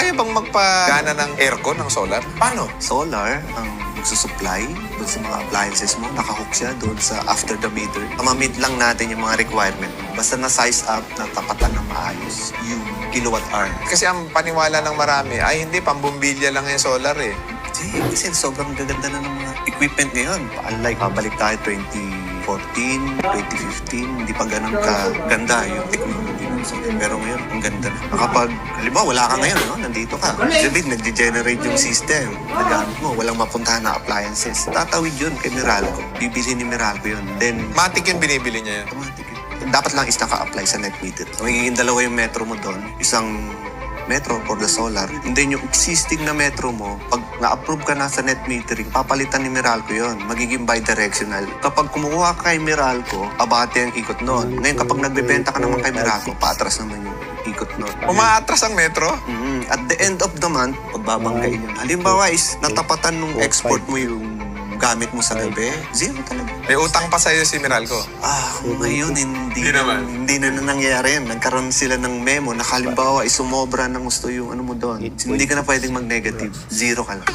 kaya bang magpagana ng aircon ng solar? Paano? Solar ang magsusupply doon sa mga appliances mo. Nakahook siya doon sa after the meter. Ma-meet lang natin yung mga requirement. Basta na-size up, natapatan ng maayos yung kilowatt hour. Kasi ang paniwala ng marami, ay hindi, pambumbilya lang yung solar eh. Kasi sobrang gaganda na ng mga equipment ngayon. Unlike, balik tayo 2014, 2015, hindi pa ganun kaganda yung technology ng solar. Pero ngayon, ang ganda na. Kapag, halimbawa, wala ka ngayon, no? Nandito ka. Sabihin, nag-generate yung system. Nagamit mo, walang mapuntahan na appliances. Tatawid yun kay Meralco. Bibili ni Meralco yun. Then, Matic yung binibili niya yun. automatic yun. Dapat lang is naka-apply sa net meter. So, magiging dalawa yung metro mo doon. Isang metro for the solar. And then yung existing na metro mo, pag na-approve ka na sa net metering, papalitan ni Meralco yon. Magiging bidirectional. Kapag kumukuha ka kay Meralco, abate ang ikot nun. Ngayon, kapag nagbebenta ka naman kay Meralco, paatras naman yung ikot nun. Umaatras ang metro? At the end of the month, pagbabanggain yun. Halimbawa is, natapatan nung export mo yung gamit mo sa gabi, zero talaga. May utang pa sa'yo si Meralco. Ngayon Hindi naman. Hindi na nangyayari yan. Nagkaroon sila ng memo na halimbawa isumobra ng gusto yung ano mo doon. Hindi ka na pwedeng mag-negative. Zero ka lang.